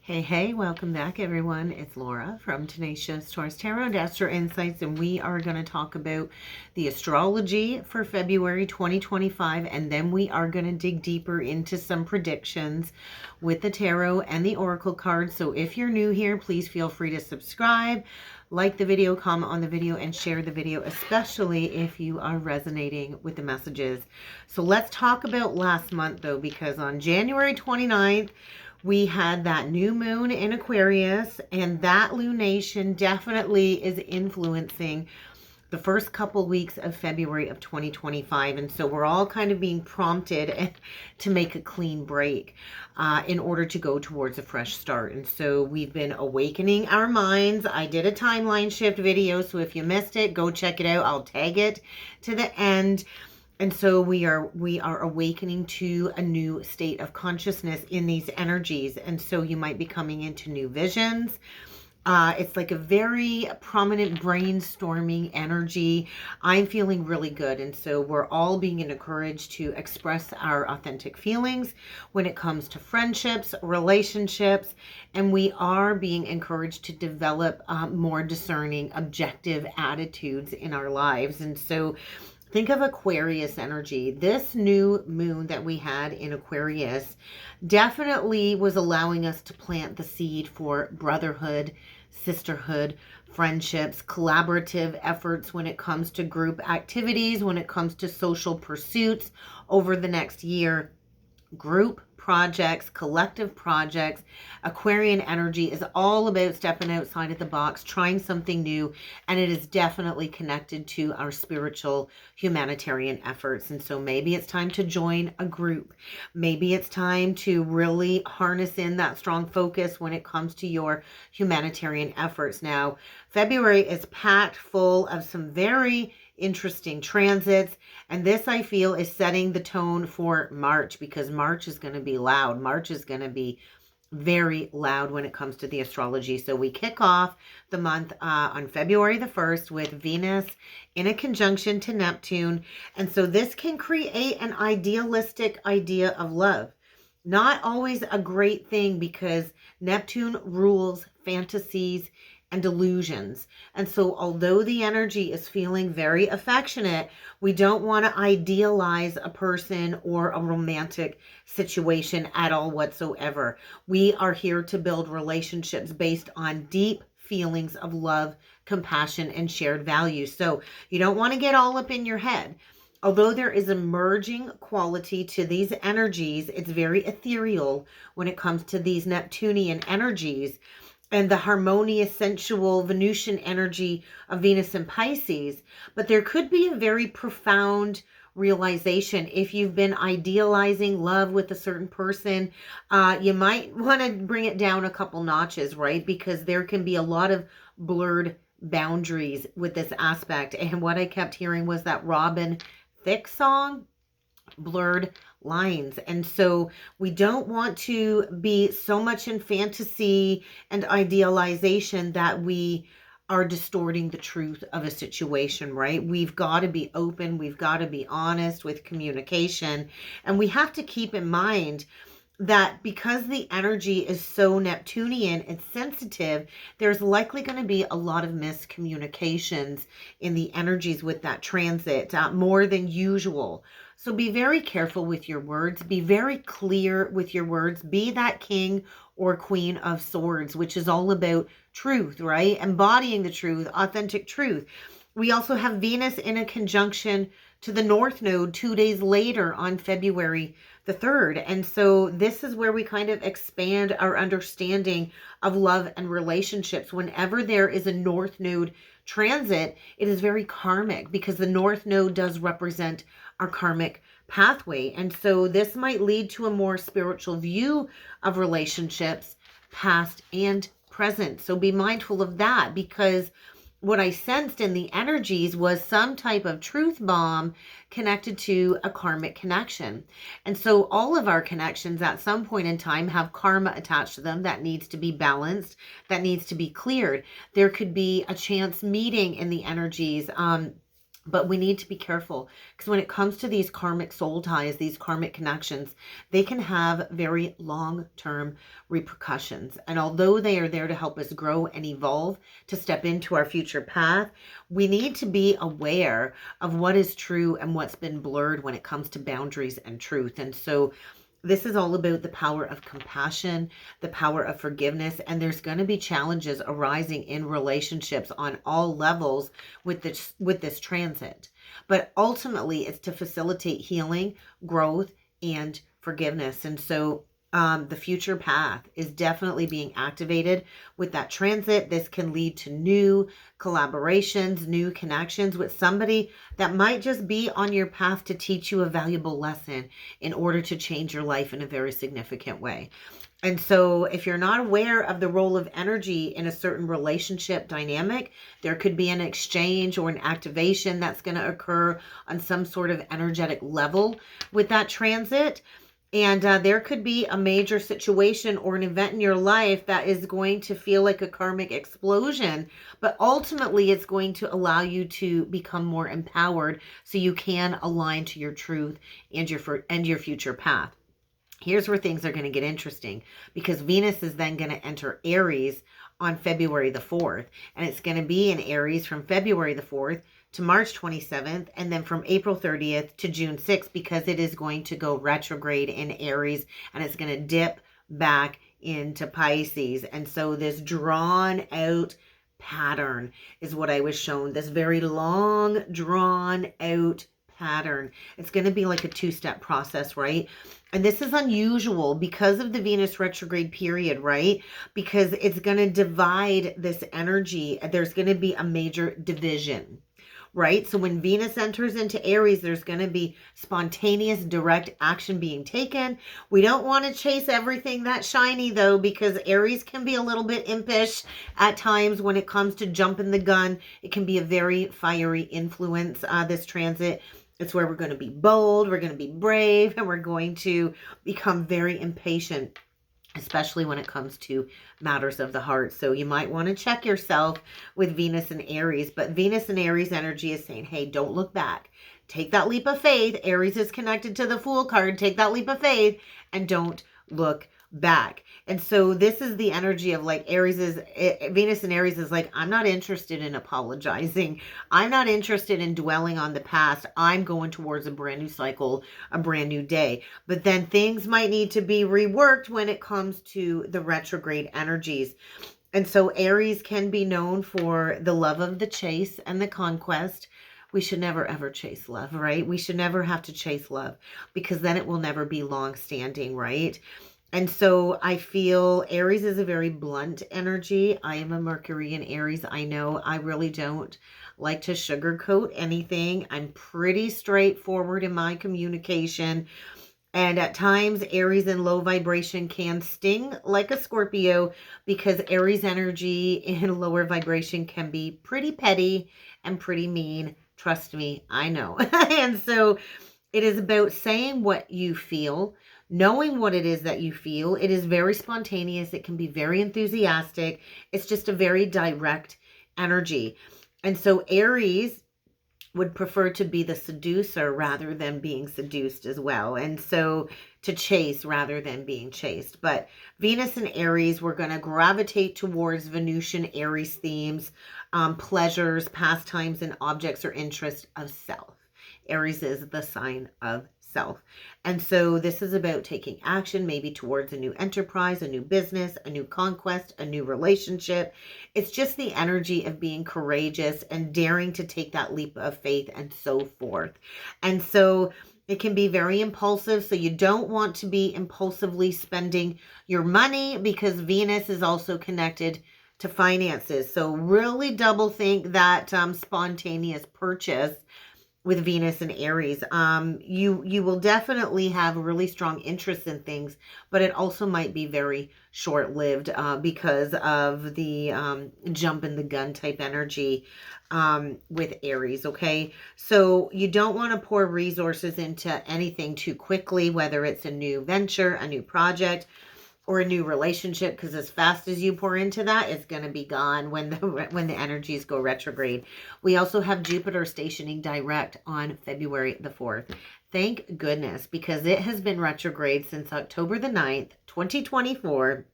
Hey, welcome back everyone. It's Laura from Tenacious Taurus Tarot and Astro Insights, and we are going to talk about the astrology for February 2025, and then we are going to dig deeper into some predictions with the tarot and the oracle cards. So if you're new here, please feel free to subscribe, like the video, comment on the video, and share the video, especially if you are resonating with the messages. So let's talk about last month though, because on January 29th, we had that new moon in Aquarius, and that lunation definitely is influencing the first couple weeks of February of 2025. And so we're all kind of being prompted to make a clean break in order to go towards a fresh start. And so we've been awakening our minds. I did a timeline shift video, so if you missed it, go check it out. I'll tag it to the end. And so we are awakening to a new state of consciousness in these energies. And so you might be coming into new visions. It's like a very prominent brainstorming energy. I'm feeling really good. And so we're all being encouraged to express our authentic feelings when it comes to friendships, relationships, and we are being encouraged to develop more discerning, objective attitudes in our lives. And so think of Aquarius energy. This new moon that we had in Aquarius definitely was allowing us to plant the seed for brotherhood, sisterhood, friendships, collaborative efforts when it comes to group activities, when it comes to social pursuits over the next year. Group projects, collective projects. Aquarian energy is all about stepping outside of the box, trying something new, and it is definitely connected to our spiritual humanitarian efforts. And so maybe it's time to join a group. Maybe it's time to really harness in that strong focus when it comes to your humanitarian efforts. Now, February is packed full of some very interesting transits, and this I feel is setting the tone for March, because March is going to be loud. March is going to be very loud when it comes to the astrology. So we kick off the month on February the 1st with Venus in a conjunction to Neptune, and so this can create an idealistic idea of love. Not always a great thing, because Neptune rules fantasies and delusions. And so although the energy is feeling very affectionate, we don't want to idealize a person or a romantic situation at all whatsoever. We are here to build relationships based on deep feelings of love, compassion, and shared values. So you don't want to get all up in your head. Although there is a merging quality to these energies, it's very ethereal when it comes to these Neptunian energies and the harmonious, sensual Venusian energy of Venus and Pisces. But there could be a very profound realization if you've been idealizing love with a certain person. You might want to bring it down a couple notches, right? Because there can be a lot of blurred boundaries with this aspect. And what I kept hearing was that Robin Thicke song, Blurred Lines. And so we don't want to be so much in fantasy and idealization that we are distorting the truth of a situation, right? We've got to be open. We've got to be honest with communication. And we have to keep in mind that because the energy is so Neptunian and sensitive, there's likely going to be a lot of miscommunications in the energies with that transit, more than usual. So be very careful with your words. Be very clear with your words. Be that king or queen of swords, which is all about truth, right? Embodying the truth, authentic truth. We also have Venus in a conjunction to the North Node 2 days later on February the 3rd. And so this is where we kind of expand our understanding of love and relationships. Whenever there is a North Node transit, it is very karmic, because the North Node does represent our karmic pathway. And so this might lead to a more spiritual view of relationships, past and present. So be mindful of that, because what I sensed in the energies was some type of truth bomb connected to a karmic connection. And so all of our connections at some point in time have karma attached to them that needs to be balanced, that needs to be cleared. There could be a chance meeting in the energies. But we need to be careful, because when it comes to these karmic soul ties, these karmic connections, they can have very long-term repercussions. And although they are there to help us grow and evolve, to step into our future path, we need to be aware of what is true and what's been blurred when it comes to boundaries and truth. And so this is all about the power of compassion, the power of forgiveness, and there's going to be challenges arising in relationships on all levels with this transit. But ultimately, it's to facilitate healing, growth, and forgiveness. And so the future path is definitely being activated with that transit. This can lead to new collaborations, new connections with somebody that might just be on your path to teach you a valuable lesson in order to change your life in a very significant way. And so if you're not aware of the role of energy in a certain relationship dynamic, there could be an exchange or an activation that's going to occur on some sort of energetic level with that transit. And there could be a major situation or an event in your life that is going to feel like a karmic explosion, but ultimately it's going to allow you to become more empowered so you can align to your truth and your future path. Here's where things are going to get interesting, because Venus is then going to enter Aries on February the 4th, and it's going to be in Aries from February the 4th to March 27th, and then from April 30th to June 6th, because it is going to go retrograde in Aries, and it's going to dip back into Pisces. And so this drawn out pattern is what I was shown, this very long, drawn out pattern. It's going to be like a two-step process, right? And this is unusual because of the Venus retrograde period, right? Because it's going to divide this energy. There's going to be a major division, right? So when Venus enters into Aries, there's going to be spontaneous, direct action being taken. We don't want to chase everything that's shiny, though, because Aries can be a little bit impish at times when it comes to jumping the gun. It can be a very fiery influence, this transit. It's where we're going to be bold, we're going to be brave, and we're going to become very impatient, especially when it comes to matters of the heart. So you might want to check yourself with Venus and Aries. But Venus and Aries energy is saying, hey, don't look back. Take that leap of faith. Aries is connected to the Fool card. Take that leap of faith and don't look back. And so this is the energy of like Venus and Aries is like, I'm not interested in apologizing. I'm not interested in dwelling on the past. I'm going towards a brand new cycle, a brand new day. But then things might need to be reworked when it comes to the retrograde energies. And so Aries can be known for the love of the chase and the conquest. We should never ever chase love, right? We should never have to chase love, because then it will never be long standing, right? And so I feel Aries is a very blunt energy. I am a Mercury in Aries. I know I really don't like to sugarcoat anything. I'm pretty straightforward in my communication. And at times, Aries in low vibration can sting like a Scorpio, because Aries energy in lower vibration can be pretty petty and pretty mean. Trust me, I know. And so it is about saying what you feel, knowing what it is that you feel. It is very spontaneous. It can be very enthusiastic. It's just a very direct energy. And so Aries would prefer to be the seducer rather than being seduced as well. And so to chase rather than being chased. But Venus and Aries, we're going to gravitate towards Venusian Aries themes, pleasures, pastimes, and objects or interests of self. Aries is the sign of self. And so this is about taking action, maybe towards a new enterprise, a new business, a new conquest, a new relationship. It's just the energy of being courageous and daring to take that leap of faith and so forth. And so it can be very impulsive. So you don't want to be impulsively spending your money, because Venus is also connected to finances. So really double think that spontaneous purchase with Venus and Aries. You will definitely have really strong interest in things, but it also might be very short-lived because of the jump in the gun type energy with Aries, okay? So you don't want to pour resources into anything too quickly, whether it's a new venture, a new project, or a new relationship, because as fast as you pour into that, it's going to be gone when the energies go retrograde. We also have Jupiter stationing direct on February the 4th. Thank goodness, because it has been retrograde since October the 9th, 2024.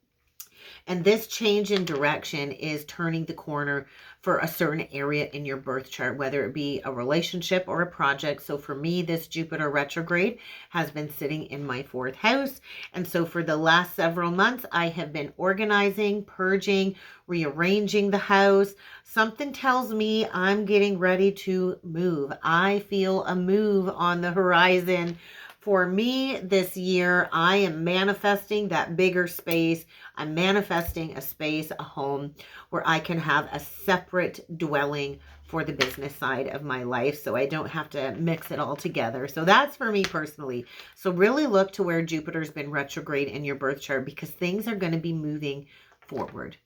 And this change in direction is turning the corner for a certain area in your birth chart, whether it be a relationship or a project. So for me, this Jupiter retrograde has been sitting in my 4th house. And so for the last several months, I have been organizing, purging, rearranging the house. Something tells me I'm getting ready to move. I feel a move on the horizon. For me this year, I am manifesting that bigger space. I'm manifesting a space, a home where I can have a separate dwelling for the business side of my life, so I don't have to mix it all together. So that's for me personally. So really look to where Jupiter's been retrograde in your birth chart, because things are going to be moving forward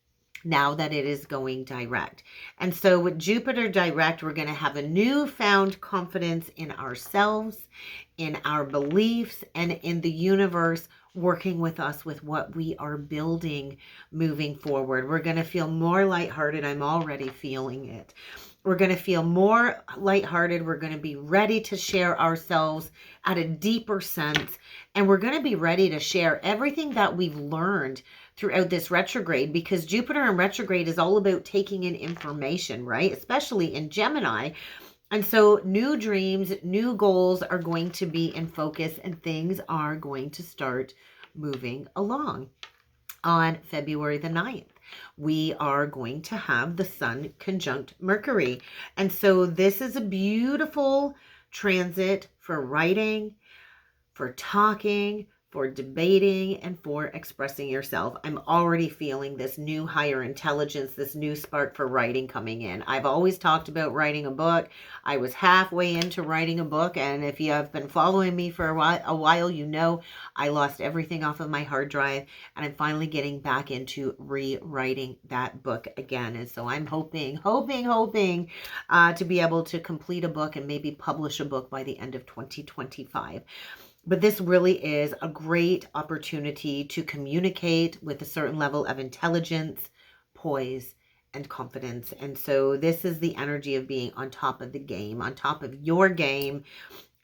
now that it is going direct. And so with Jupiter direct, we're going to have a newfound confidence in ourselves, in our beliefs, and in the universe working with us with what we are building moving forward. We're going to feel more lighthearted. I'm already feeling it. We're going to feel more lighthearted. We're going to be ready to share ourselves at a deeper sense. And we're going to be ready to share everything that we've learned throughout this retrograde, because Jupiter in retrograde is all about taking in information, right? Especially in Gemini. And so new dreams, new goals are going to be in focus, and things are going to start moving along. On February the 9th, we are going to have the Sun conjunct Mercury. And so this is a beautiful transit for writing, for talking, for debating, and for expressing yourself. I'm already feeling this new higher intelligence, this new spark for writing coming in. I've always talked about writing a book. I was halfway into writing a book, and if you have been following me for a while, you know I lost everything off of my hard drive, and I'm finally getting back into rewriting that book again. And so I'm hoping to be able to complete a book and maybe publish a book by the end of 2025. But this really is a great opportunity to communicate with a certain level of intelligence, poise, and confidence. And so this is the energy of being on top of the game, on top of your game.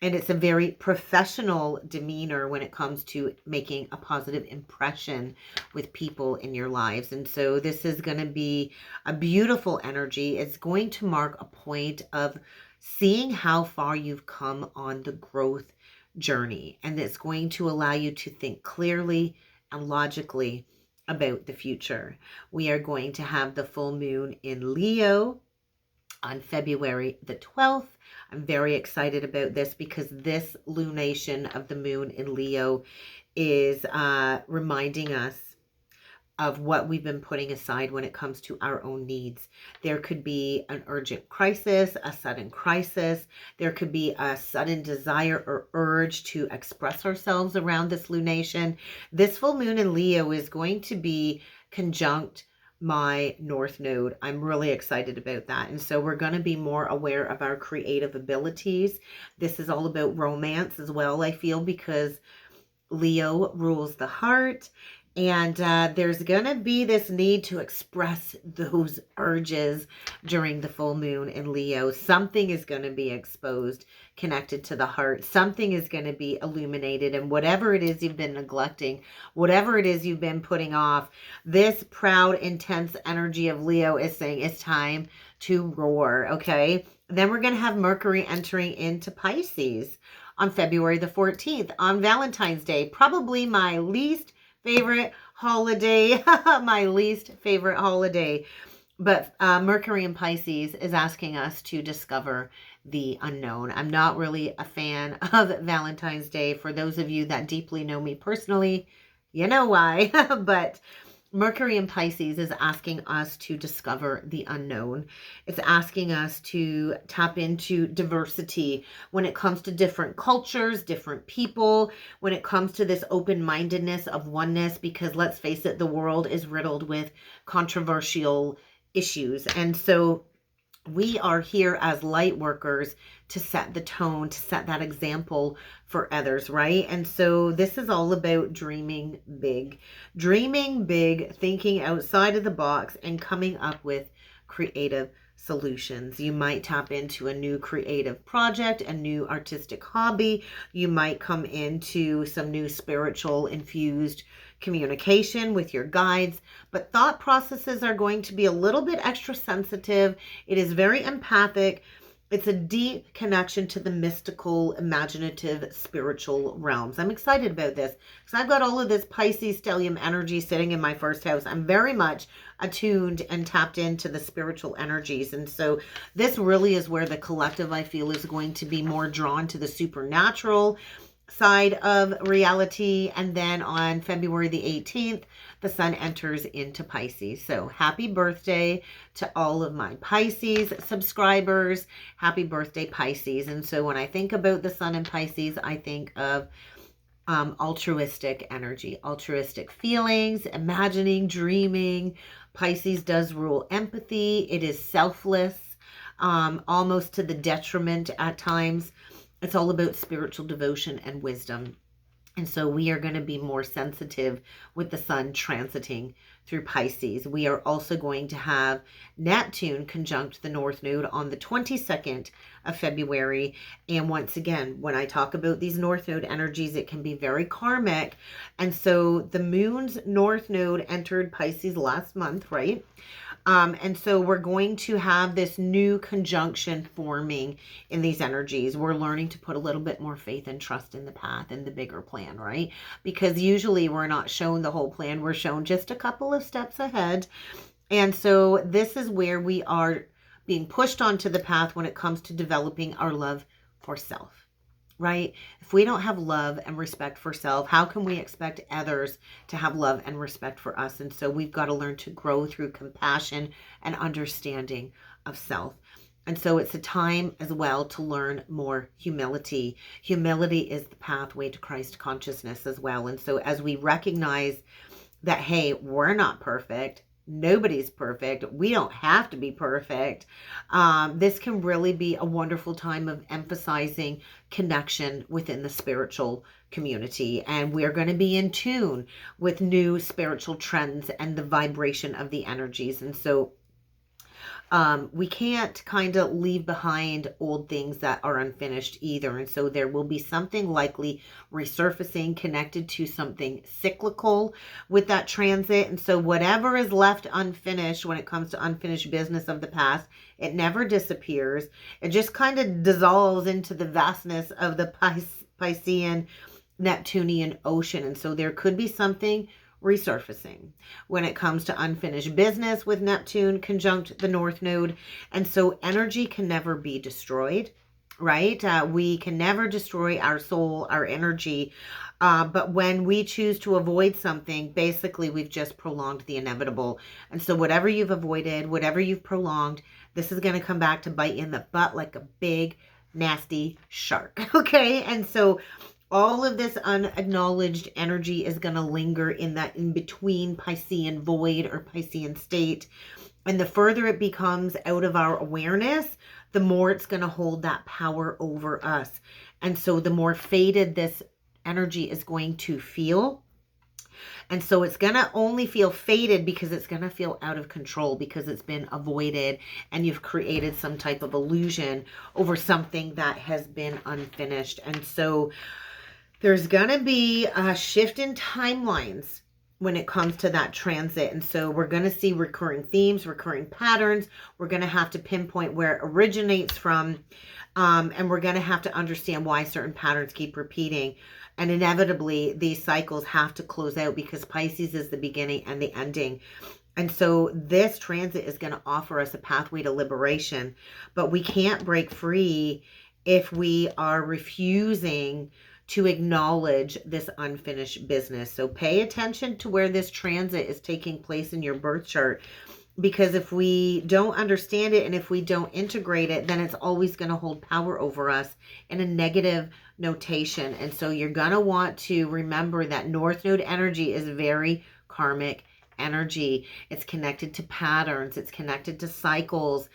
And it's a very professional demeanor when it comes to making a positive impression with people in your lives. And so this is going to be a beautiful energy. It's going to mark a point of seeing how far you've come on the growth journey, and it's going to allow you to think clearly and logically about the future. We are going to have the full moon in Leo on February the 12th. I'm very excited about this because this lunation of the moon in Leo is reminding us of what we've been putting aside when it comes to our own needs. There could be an urgent crisis, a sudden crisis. There could be a sudden desire or urge to express ourselves around this lunation. This full moon in Leo is going to be conjunct my North Node. I'm really excited about that. And so we're going to be more aware of our creative abilities. This is all about romance as well, I feel, because Leo rules the heart. And there's going to be this need to express those urges during the full moon in Leo. Something is going to be exposed, connected to the heart. Something is going to be illuminated. And whatever it is you've been neglecting, whatever it is you've been putting off, this proud, intense energy of Leo is saying it's time to roar, okay? Then we're going to have Mercury entering into Pisces on February the 14th, on Valentine's Day. Probably my least favorite holiday, my least favorite holiday. But Mercury in Pisces is asking us to discover the unknown. I'm not really a fan of Valentine's Day. For those of you that deeply know me personally, you know why. But Mercury in Pisces is asking us to discover the unknown. It's asking us to tap into diversity when it comes to different cultures, different people, when it comes to this open-mindedness of oneness, because let's face it, the world is riddled with controversial issues. And so we are here as light workers to set the tone, to set that example for others, right? And so this is all about dreaming big, thinking outside of the box and coming up with creative solutions. You might tap into a new creative project, a new artistic hobby. You might come into some new spiritual infused communication with your guides, but thought processes are going to be a little bit extra sensitive. It is very empathic. It's a deep connection to the mystical, imaginative, spiritual realms. I'm excited about this because I've got all of this Pisces stellium energy sitting in my first house. I'm very much attuned and tapped into the spiritual energies. And so this really is where the collective, I feel, is going to be more drawn to the supernatural side of reality. And then on February the 18th, the sun enters into Pisces. So happy birthday to all of my Pisces subscribers. Happy birthday, Pisces. And so when I think about the sun in Pisces, I think of altruistic energy, altruistic feelings, imagining, dreaming. Pisces does rule empathy. It is selfless, almost to the detriment at times. It's all about spiritual devotion and wisdom. And so we are going to be more sensitive with the sun transiting through Pisces. We are also going to have Neptune conjunct the North Node on the 22nd of February. And once again, when I talk about these North Node energies, it can be very karmic. And so the moon's North Node entered Pisces last month, right? And so we're going to have this new conjunction forming in these energies. We're learning to put a little bit more faith and trust in the path and the bigger plan, right? Because usually we're not shown the whole plan. We're shown just a couple of steps ahead. And so this is where we are being pushed onto the path when it comes to developing our love for self. Right? If we don't have love and respect for self, how can we expect others to have love and respect for us? And so we've got to learn to grow through compassion and understanding of self. And so it's a time as well to learn more humility. Humility is the pathway to Christ consciousness as well. And so as we recognize that, hey, we're not perfect, nobody's perfect, we don't have to be perfect, this can really be a wonderful time of emphasizing connection within the spiritual community. And we're going to be in tune with new spiritual trends and the vibration of the energies. And so we can't kind of leave behind old things that are unfinished either. And so there will be something likely resurfacing connected to something cyclical with that transit. And so whatever is left unfinished when it comes to unfinished business of the past, it never disappears. It just kind of dissolves into the vastness of the Piscean Neptunian ocean. And so there could be something resurfacing when it comes to unfinished business with Neptune conjunct the North Node. And so energy can never be destroyed, right? We can never destroy our soul, our energy. But when we choose to avoid something, basically we've just prolonged the inevitable. And so whatever you've avoided, whatever you've prolonged, this is going to come back to bite you in the butt like a big, nasty shark. Okay. And so all of this unacknowledged energy is going to linger in that in-between Piscean void or Piscean state. And the further it becomes out of our awareness, the more it's going to hold that power over us. And so the more faded this energy is going to feel. And so it's going to only feel faded because it's going to feel out of control because it's been avoided and you've created some type of illusion over something that has been unfinished. And so there's going to be a shift in timelines when it comes to that transit. And so we're going to see recurring themes, recurring patterns. We're going to have to pinpoint where it originates from. And we're going to have to understand why certain patterns keep repeating. And inevitably, these cycles have to close out because Pisces is the beginning and the ending. And so this transit is going to offer us a pathway to liberation. But we can't break free if we are refusing to acknowledge this unfinished business. So pay attention to where this transit is taking place in your birth chart, because if we don't understand it and if we don't integrate it, then it's always going to hold power over us in a negative notation. And so you're going to want to remember that North Node energy is very karmic energy. It's connected to patterns. It's connected to cycles.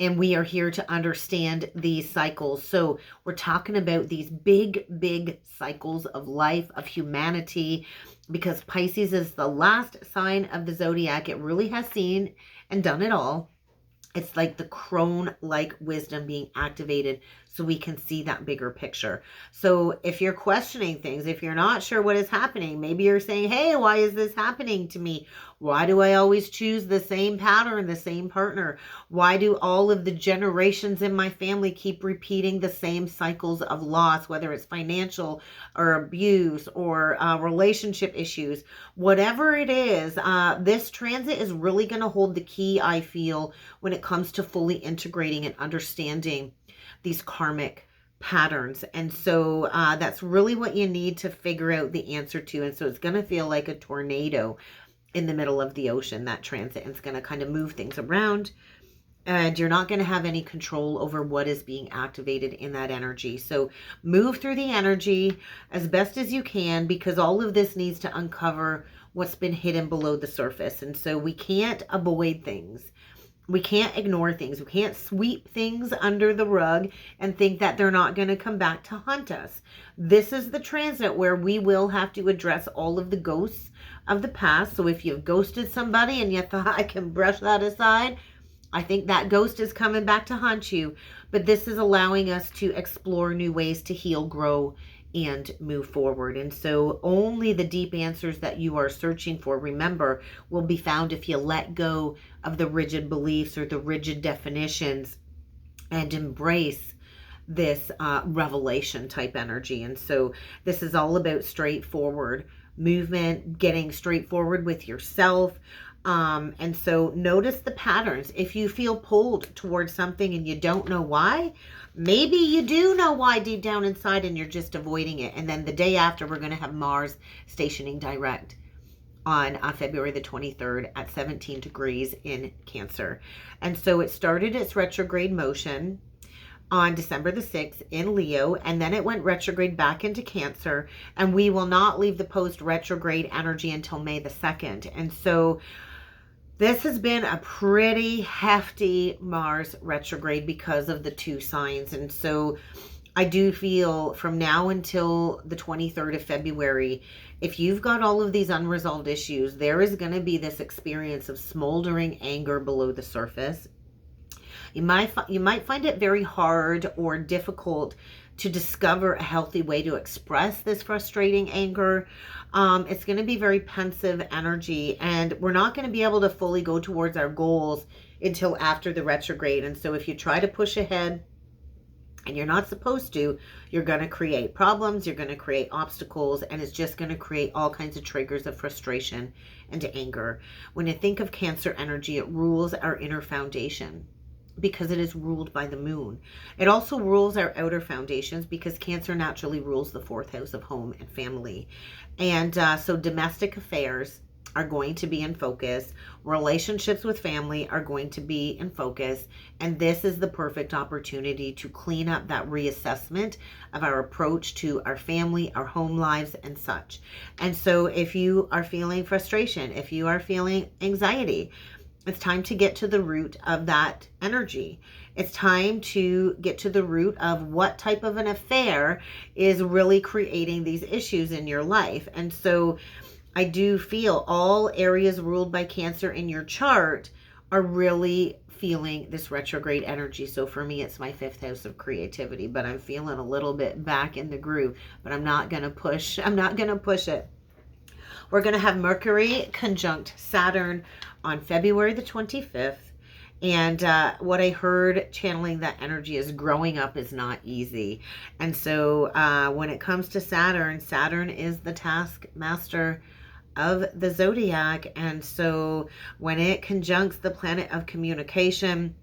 And we are here to understand these cycles. So we're talking about these big, big cycles of life, of humanity, because Pisces is the last sign of the zodiac. It really has seen and done it all. It's like the crone-like wisdom being activated so we can see that bigger picture. So if you're questioning things, if you're not sure what is happening, maybe you're saying, hey, why is this happening to me? Why do I always choose the same pattern, the same partner? Why do all of the generations in my family keep repeating the same cycles of loss, whether it's financial or abuse or relationship issues? Whatever it is, this transit is really going to hold the key, I feel, when it comes to fully integrating and understanding these karmic patterns. And so that's really what you need to figure out the answer to. And so it's going to feel like a tornado in the middle of the ocean, that transit. It's going to kind of move things around, and you're not going to have any control over what is being activated in that energy. So move through the energy as best as you can, because all of this needs to uncover what's been hidden below the surface. And so we can't avoid things. We can't ignore things. We can't sweep things under the rug and think that they're not going to come back to haunt us. This is the transit where we will have to address all of the ghosts of the past. So if you've ghosted somebody and you thought, I can brush that aside, I think that ghost is coming back to haunt you. But this is allowing us to explore new ways to heal, grow, and move forward. And so only the deep answers that you are searching for, remember, will be found if you let go of the rigid beliefs or the rigid definitions and embrace this revelation type energy. And so this is all about straightforward movement, getting straightforward with yourself. And so notice the patterns. If you feel pulled towards something and you don't know why, maybe you do know why deep down inside and you're just avoiding it. And then the day after, we're going to have Mars stationing direct on February the 23rd at 17 degrees in Cancer. And so it started its retrograde motion on December the 6th in Leo, and then it went retrograde back into Cancer, and we will not leave the post-retrograde energy until May the 2nd. And so this has been a pretty hefty Mars retrograde because of the two signs. And so I do feel from now until the 23rd of February, if you've got all of these unresolved issues, there is going to be this experience of smoldering anger below the surface. You might find it very hard or difficult to discover a healthy way to express this frustrating anger. It's going to be very pensive energy, and we're not going to be able to fully go towards our goals until after the retrograde. And so if you try to push ahead and you're not supposed to, you're going to create problems, you're going to create obstacles, and it's just going to create all kinds of triggers of frustration and anger. When you think of Cancer energy, it rules our inner foundation, because it is ruled by the moon. It also rules our outer foundations, because Cancer naturally rules the 4th house of home and family. And so domestic affairs are going to be in focus. Relationships with family are going to be in focus. And this is the perfect opportunity to clean up that reassessment of our approach to our family, our home lives, and such. And so if you are feeling frustration, if you are feeling anxiety, it's time to get to the root of that energy. It's time to get to the root of what type of an affair is really creating these issues in your life. And so I do feel all areas ruled by Cancer in your chart are really feeling this retrograde energy. So for me, it's my 5th house of creativity, but I'm feeling a little bit back in the groove, but I'm not going to push. I'm not going to push it. We're going to have Mercury conjunct Saturn on February the 25th. And what I heard channeling that energy is growing up is not easy. And so when it comes to Saturn, Saturn is the taskmaster of the zodiac. And so when it conjuncts the planet of communication,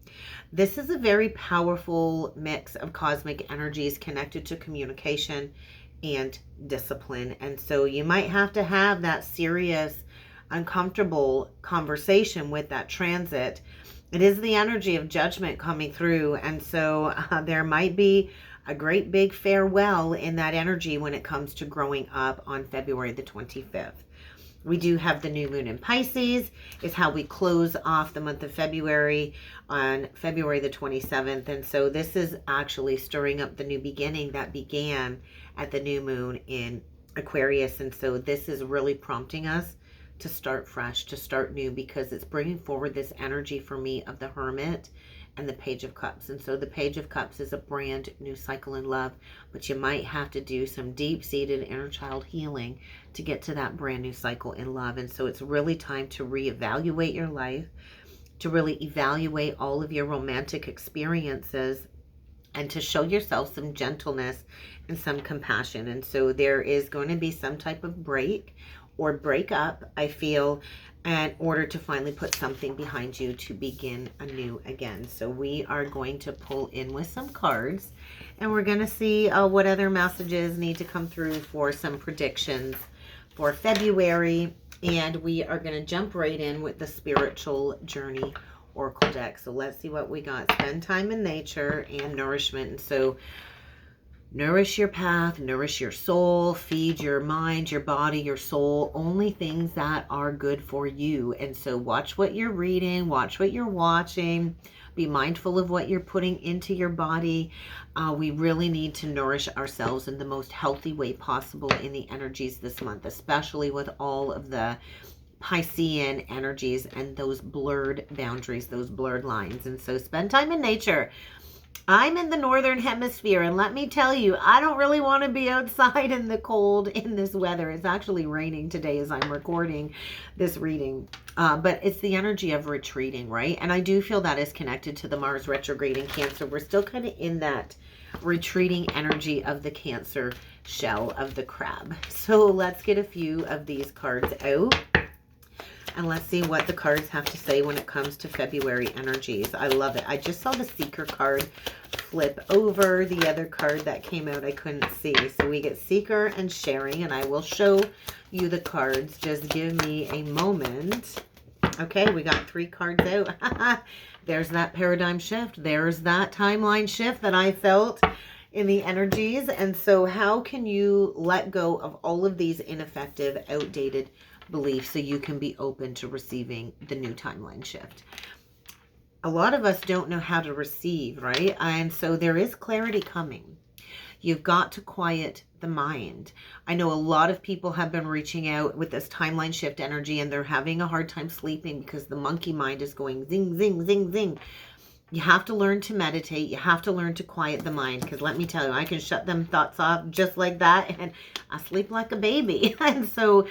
this is a very powerful mix of cosmic energies connected to communication and discipline. And so you might have to have that serious, uncomfortable conversation with that transit. It is the energy of judgment coming through. And so there might be a great big farewell in that energy when it comes to growing up on February the 25th. We do have the new moon in Pisces. Is how we close off the month of February on February the 27th. And so this is actually stirring up the new beginning that began at the new moon in Aquarius. And so this is really prompting us to start fresh, to start new, because it's bringing forward this energy for me of the Hermit and the Page of Cups. And so the Page of Cups is a brand new cycle in love, but you might have to do some deep-seated inner child healing to get to that brand new cycle in love. And so it's really time to reevaluate your life, to really evaluate all of your romantic experiences, and to show yourself some gentleness and some compassion. And so there is going to be some type of break or breakup, I feel, in order to finally put something behind you to begin anew again. So we are going to pull in with some cards, and we're going to see what other messages need to come through for some predictions for February. And we are going to jump right in with the Spiritual Journey Oracle deck. So let's see what we got. Spend time in nature and nourishment. And so nourish your path, nourish your soul, feed your mind, your body, your soul, only things that are good for you. And so watch what you're reading, watch what you're watching, be mindful of what you're putting into your body. We really need to nourish ourselves in the most healthy way possible in the energies this month, especially with all of the Piscean energies and those blurred boundaries, those blurred lines. And so spend time in nature. I'm in the northern hemisphere, and let me tell you, I don't really want to be outside in the cold in this weather. It's actually raining today as I'm recording this reading, but it's the energy of retreating, right? And I do feel that is connected to the Mars retrograde in Cancer. We're still kind of in that retreating energy of the Cancer shell of the crab. So let's get a few of these cards out. And let's see what the cards have to say when it comes to February energies. I love it. I just saw the Seeker card flip over. The other card that came out I couldn't see. So we get Seeker and Sharing, and I will show you the cards. Just give me a moment. Okay, we got 3 cards out. There's that paradigm shift. There's that timeline shift that I felt in the energies. And so how can you let go of all of these ineffective, outdated beliefs so you can be open to receiving the new timeline shift? A lot of us don't know how to receive, right? And so there is clarity coming. You've got to quiet the mind. I know a lot of people have been reaching out with this timeline shift energy, and they're having a hard time sleeping because the monkey mind is going zing, zing, zing, zing. You have to learn to meditate. You have to learn to quiet the mind, because let me tell you, I can shut them thoughts off just like that, and I sleep like a baby. And so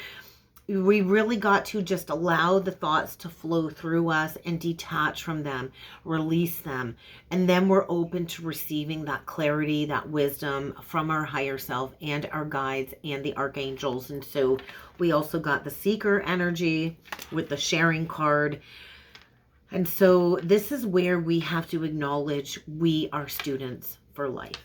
we really got to just allow the thoughts to flow through us and detach from them, release them. And then we're open to receiving that clarity, that wisdom from our higher self and our guides and the archangels. And so we also got the Seeker energy with the Sharing card. And so this is where we have to acknowledge we are students for life.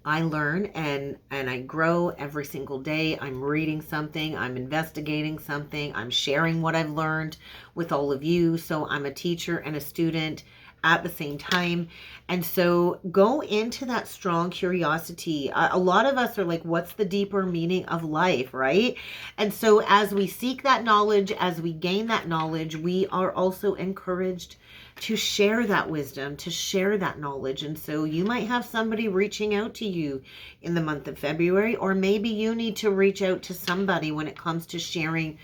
I learn and I grow every single day. I'm reading something, I'm investigating something, I'm sharing what I've learned with all of you. So I'm a teacher and a student at the same time. And so go into that strong curiosity. A lot of us are like, what's the deeper meaning of life, right? And so as we seek that knowledge, as we gain that knowledge, we are also encouraged to share that wisdom, to share that knowledge. And so you might have somebody reaching out to you in the month of February, or maybe you need to reach out to somebody when it comes to sharing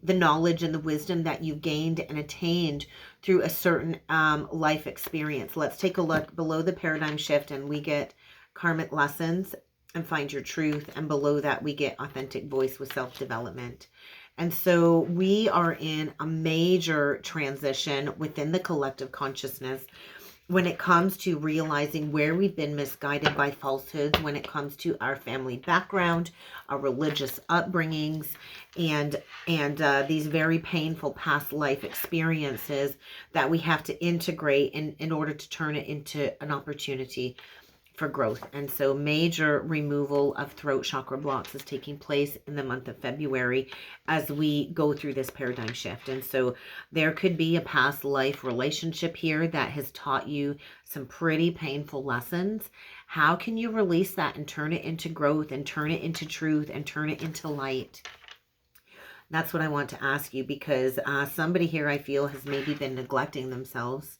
the knowledge and the wisdom that you've gained and attained through a certain life experience. Let's take a look below the paradigm shift, and we get karmic lessons and find your truth. And below that, we get authentic voice with self-development. And so we are in a major transition within the collective consciousness when it comes to realizing where we've been misguided by falsehoods, when it comes to our family background, our religious upbringings, and these very painful past life experiences that we have to integrate in order to turn it into an opportunity for growth. And so major removal of throat chakra blocks is taking place in the month of February as we go through this paradigm shift. And so there could be a past life relationship here that has taught you some pretty painful lessons. How can you release that and turn it into growth and turn it into truth and turn it into light? That's what I want to ask you, because somebody here I feel has maybe been neglecting themselves,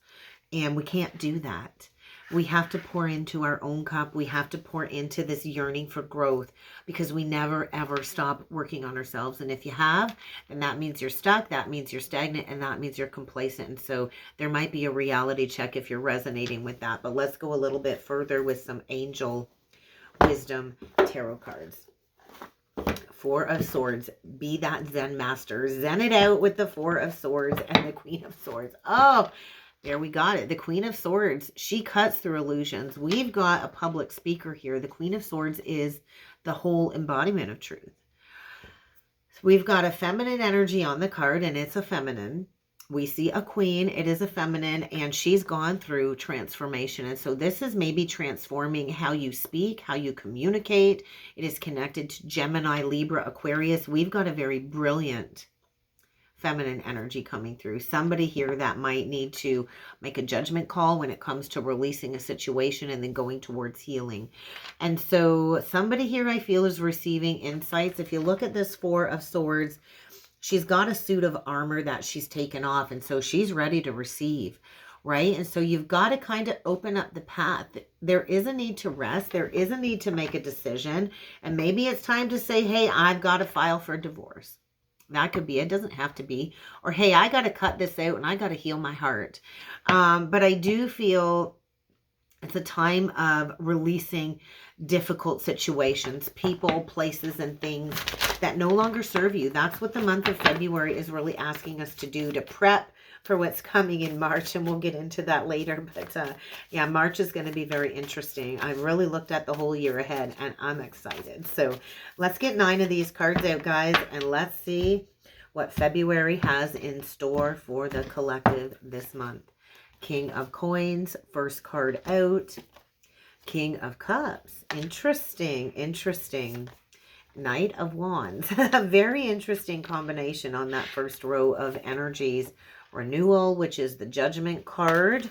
and we can't do that. We have to pour into our own cup. We have to pour into this yearning for growth, because we never, ever stop working on ourselves. And if you have, then that means you're stuck. That means you're stagnant. And that means you're complacent. And so there might be a reality check if you're resonating with that. But let's go a little bit further with some angel wisdom tarot cards. Four of Swords. Be that Zen master. Zen it out with the Four of Swords and the Queen of Swords. Oh, there we got it. The Queen of Swords, she cuts through illusions. We've got a public speaker here. The Queen of Swords is the whole embodiment of truth. So we've got a feminine energy on the card, and it's a feminine. We see a queen, it is a feminine, and she's gone through transformation. And so this is maybe transforming how you speak, how you communicate. It is connected to Gemini, Libra, Aquarius. We've got a very brilliant feminine energy coming through. Somebody here that might need to make a judgment call when it comes to releasing a situation and then going towards healing. And so somebody here I feel is receiving insights. If you look at this Four of Swords, she's got a suit of armor that she's taken off, and so she's ready to receive, right? And so you've got to kind of open up the path. There is a need to rest. There is a need to make a decision, and maybe it's time to say, hey, I've got to file for divorce. That could be, it doesn't have to be. Or, hey, I got to cut this out and I got to heal my heart. But I do feel it's a time of releasing difficult situations, people, places, and things that no longer serve you. That's what the month of February is really asking us to do, to prep for what's coming in March. And we'll get into that later. But yeah, March is going to be very interesting. I really looked at the whole year ahead and I'm excited. So let's get 9 of these cards out, guys, and let's see what February has in store for the collective this month. King of Coins, first card out. King of Cups. Interesting, interesting. Knight of Wands. A very interesting combination on that first row of energies. Renewal, which is the Judgment card.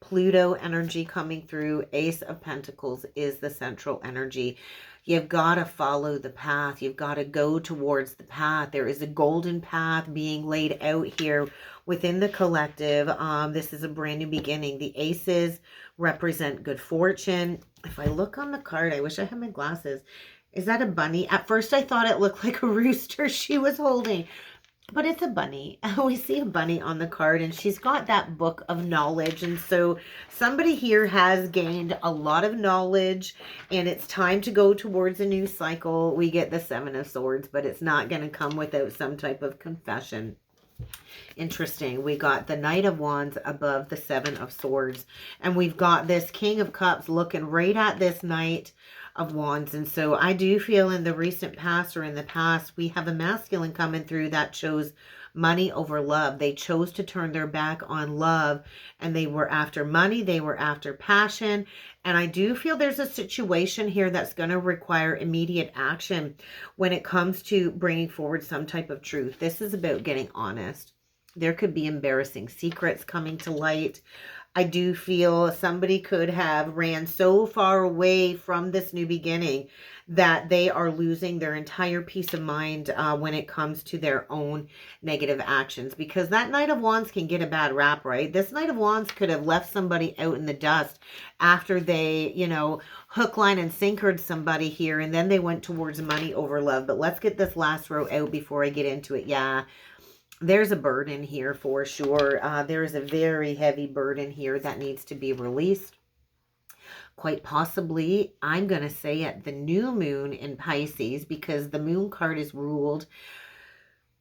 Pluto energy coming through. Ace of Pentacles is the central energy. You've got to follow the path. You've got to go towards the path. There is a golden path being laid out here within the collective. This is a brand new beginning. The aces represent good fortune. If I look on the card, I wish I had my glasses. Is that a bunny? At first I thought it looked like a rooster she was holding. But it's a bunny. We see a bunny on the card, and she's got that book of knowledge. And so somebody here has gained a lot of knowledge, and it's time to go towards a new cycle. We get the Seven of Swords, but it's not going to come without some type of confession. Interesting. We got the Knight of Wands above the Seven of Swords, and we've got this King of Cups looking right at this Knight of Wands. And so I do feel in the recent past, or in the past, we have a masculine coming through that chose money over love. They chose to turn their back on love, and they were after money. They were after passion. And I do feel there's a situation here that's going to require immediate action when it comes to bringing forward some type of truth. This is about getting honest. There could be embarrassing secrets coming to light. I do feel somebody could have ran so far away from this new beginning that they are losing their entire peace of mind when it comes to their own negative actions. Because that Knight of Wands can get a bad rap, right? This Knight of Wands could have left somebody out in the dust after they, you know, hook, line, and sinkered somebody here, and then they went towards money over love. But let's get this last row out before I get into it. Yeah. There's a burden here for sure. There is a very heavy burden here that needs to be released. Quite possibly, I'm going to say at the new moon in Pisces, because the moon card is ruled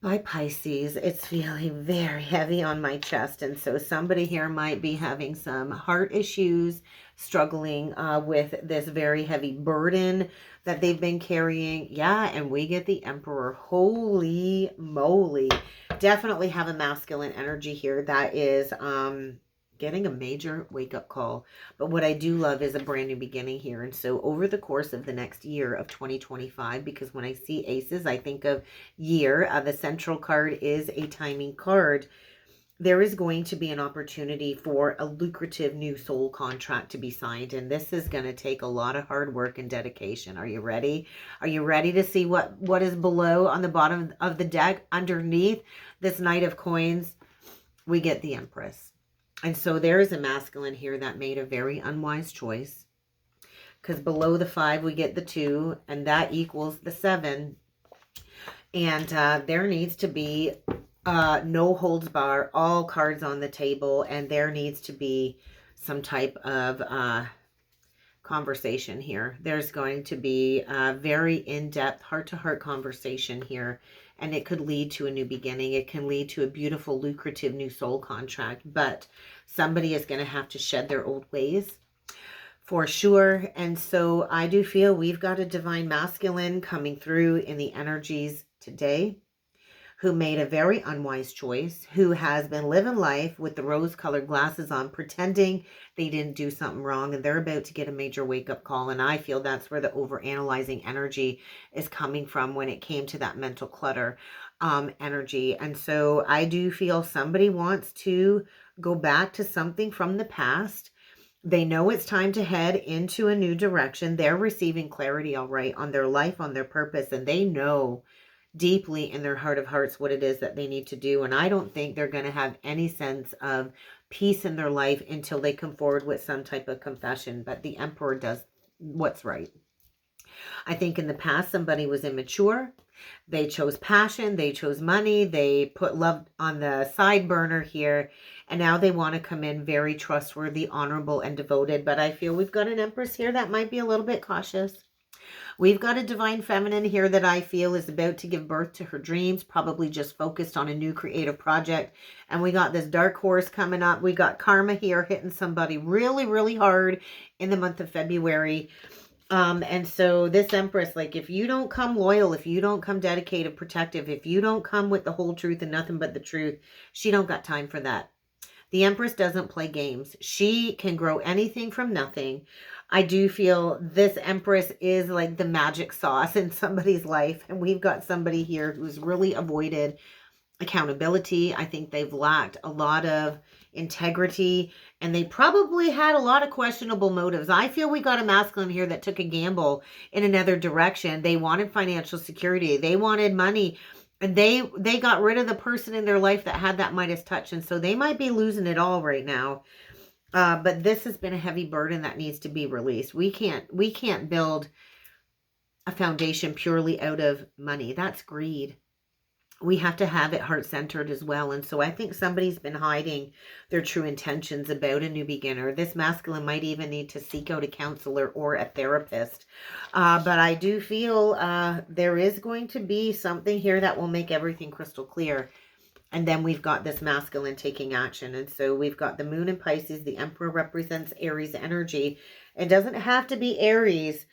by Pisces. It's feeling very heavy on my chest. And so somebody here might be having some heart issues, struggling with this very heavy burden that they've been carrying. Yeah, and we get the Emperor. Holy moly. Definitely have a masculine energy here that is getting a major wake-up call. But what I do love is a brand new beginning here. And so over the course of the next year of 2025, because when I see aces, I think of year. The central card is a timing card. there is going to be an opportunity for a lucrative new soul contract to be signed. And this is going to take a lot of hard work and dedication. Are you ready? Are you ready to see what is below on the bottom of the deck? Underneath this Knight of Coins, we get the Empress. And so there is a masculine here that made a very unwise choice. Because below the 5, we get the 2, and that equals the 7. And there needs to be no holds bar, all cards on the table, and there needs to be some type of conversation here. There's going to be a very in-depth, heart-to-heart conversation here, and it could lead to a new beginning. It can lead to a beautiful, lucrative new soul contract, but somebody is going to have to shed their old ways for sure. And so I do feel we've got a divine masculine coming through in the energies today, who made a very unwise choice, who has been living life with the rose-colored glasses on, pretending they didn't do something wrong, and they're about to get a major wake-up call. And I feel that's where the overanalyzing energy is coming from when it came to that mental clutter energy. And so I do feel somebody wants to go back to something from the past. They know it's time to head into a new direction. They're receiving clarity, all right, on their life, on their purpose, and they know deeply in their heart of hearts what it is that they need to do. And I don't think they're going to have any sense of peace in their life until they come forward with some type of confession. But the Emperor does what's right. I think in the past somebody was immature. They chose passion, they chose money, they put love on the side burner here, and now they want to come in very trustworthy, honorable, and devoted. But I feel we've got an Empress here that might be a little bit cautious. We've got a divine feminine here that I feel is about to give birth to her dreams, probably just focused on a new creative project. And we got this dark horse coming up. We got karma here hitting somebody really, really hard in the month of February. And so this Empress, like, if you don't come loyal, if you don't come dedicated, protective, if you don't come with the whole truth and nothing but the truth, she don't got time for that. The Empress doesn't play games. She can grow anything from nothing. I do feel this Empress is like the magic sauce in somebody's life. And we've got somebody here who's really avoided accountability. I think they've lacked a lot of integrity, and they probably had a lot of questionable motives. I feel we got a masculine here that took a gamble in another direction. They wanted financial security. They wanted money. And they got rid of the person in their life that had that Midas touch. And so they might be losing it all right now. But this has been a heavy burden that needs to be released. We can't build a foundation purely out of money. That's greed. We have to have it heart-centered as well. And so I think somebody's been hiding their true intentions about a new beginner. This masculine might even need to seek out a counselor or a therapist. But I do feel there is going to be something here that will make everything crystal clear. And then we've got this masculine taking action. And so we've got the moon in Pisces. The Emperor represents Aries energy. It doesn't have to be Aries,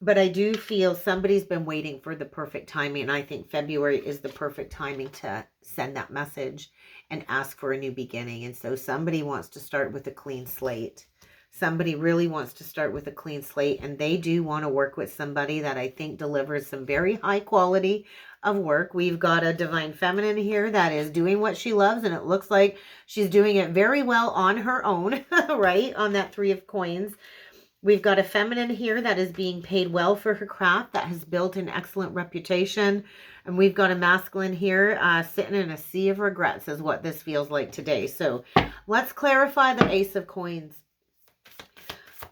but I do feel somebody's been waiting for the perfect timing. And I think February is the perfect timing to send that message and ask for a new beginning. And so somebody wants to start with a clean slate. Somebody really wants to start with a clean slate. And they do want to work with somebody that I think delivers some very high quality of work. We've got a divine feminine here that is doing what she loves. And it looks like she's doing it very well on her own, right? On that 3 of coins. We've got a feminine here that is being paid well for her craft, that has built an excellent reputation. And we've got a masculine here sitting in a sea of regrets is what this feels like today. So let's clarify the Ace of Coins,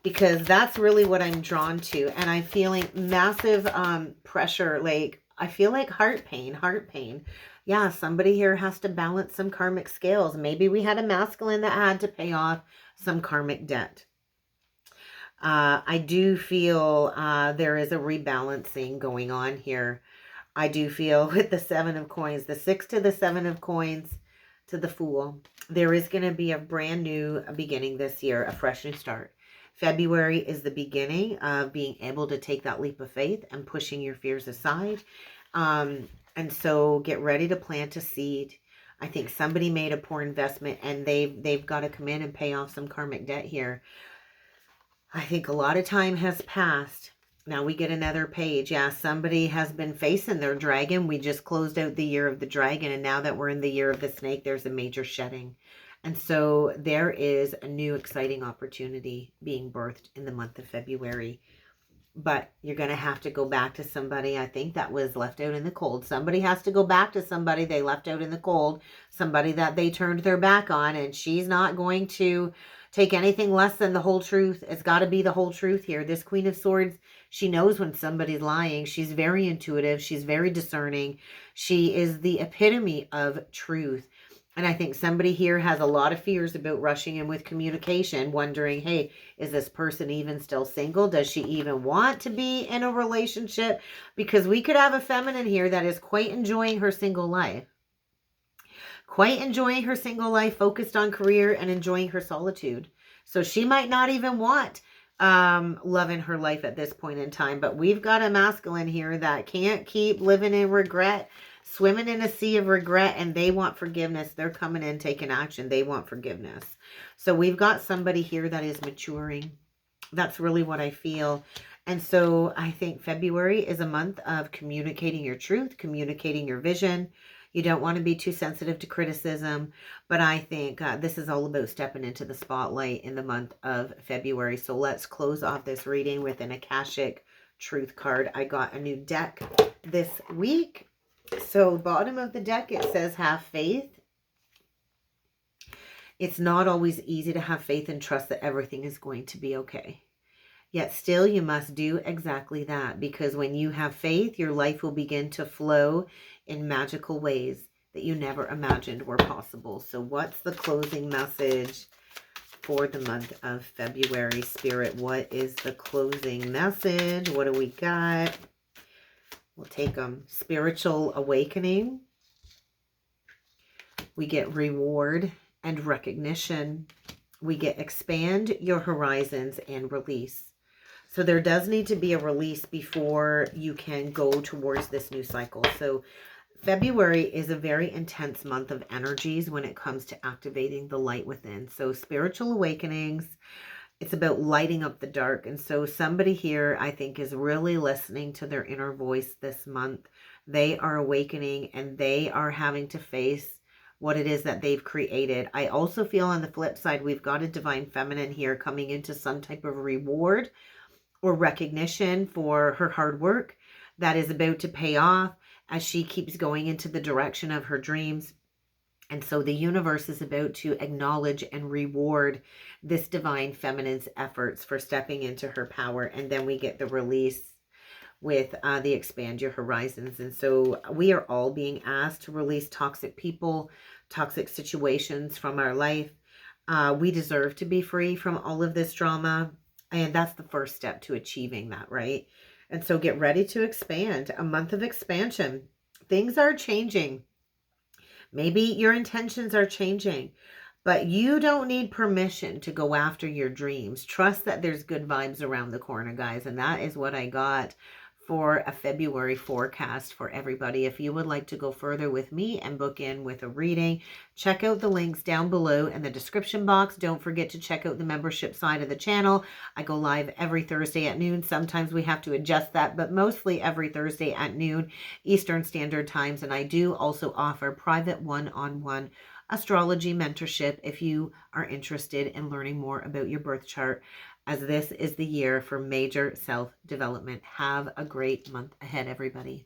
because that's really what I'm drawn to. And I'm feeling massive pressure. Like, I feel like heart pain. Yeah, somebody here has to balance some karmic scales. Maybe we had a masculine that had to pay off some karmic debt. I do feel there is a rebalancing going on here. I do feel with the 7 of coins, the 6 to the 7 of coins to the Fool, there is going to be a brand new beginning this year, a fresh new start. February is the beginning of being able to take that leap of faith and pushing your fears aside. And so get ready to plant a seed. I think somebody made a poor investment and they've got to come in and pay off some karmic debt here. I think a lot of time has passed Now we get another page. Yeah, somebody has been facing their dragon. We just closed out the year of the dragon, and now that we're in the year of the snake, there's a major shedding. And so there is a new exciting opportunity being birthed in the month of February. But you're going to have to go back to somebody, I think, that was left out in the cold. Somebody has to go back to somebody they left out in the cold, somebody that they turned their back on, and she's not going to take anything less than the whole truth. It's got to be the whole truth here. This Queen of Swords, she knows when somebody's lying. She's very intuitive. She's very discerning. She is the epitome of truth. And I think somebody here has a lot of fears about rushing in with communication, wondering, hey, is this person even still single? Does she even want to be in a relationship? Because we could have a feminine here that is quite enjoying her single life. Quite enjoying her single life, focused on career and enjoying her solitude. So she might not even want love in her life at this point in time. But we've got a masculine here that can't keep living in regret, swimming in a sea of regret, and they want forgiveness. They're coming in, taking action. They want forgiveness. So we've got somebody here that is maturing. That's really what I feel. And so I think February is a month of communicating your truth, communicating your vision. You don't want to be too sensitive to criticism, but I think this is all about stepping into the spotlight in the month of February. So let's close off this reading with an Akashic Truth card. I got a new deck this week. So bottom of the deck, it says, have faith. It's not always easy to have faith and trust that everything is going to be okay. Yet still, you must do exactly that, because when you have faith, your life will begin to flow in magical ways that you never imagined were possible. So what's the closing message for the month of February, Spirit? What is the closing message? What do we got? We'll take spiritual awakening. We get reward and recognition. We get expand your horizons and release. So there does need to be a release before you can go towards this new cycle. So February is a very intense month of energies when it comes to activating the light within. So spiritual awakenings, it's about lighting up the dark. And so somebody here, I think, is really listening to their inner voice this month. They are awakening and they are having to face what it is that they've created. I also feel on the flip side, we've got a divine feminine here coming into some type of reward or recognition for her hard work that is about to pay off as she keeps going into the direction of her dreams. And so the universe is about to acknowledge and reward this divine feminine's efforts for stepping into her power. And then we get the release with the expand your horizons. And so we are all being asked to release toxic people, toxic situations from our life. We deserve to be free from all of this drama. And that's the first step to achieving that, right? And so get ready to expand. A month of expansion. Things are changing. Maybe your intentions are changing, but you don't need permission to go after your dreams. Trust that there's good vibes around the corner, guys. And that is what I got for a February forecast for everybody. If you would like to go further with me and book in with a reading, check out the links down below in the description box. Don't forget to check out the membership side of the channel. I go live every Thursday at noon. Sometimes we have to adjust that, but mostly every Thursday at noon Eastern Standard Times. And I do also offer private one-on-one astrology mentorship if you are interested in learning more about your birth chart, as this is the year for major self-development. Have a great month ahead, everybody.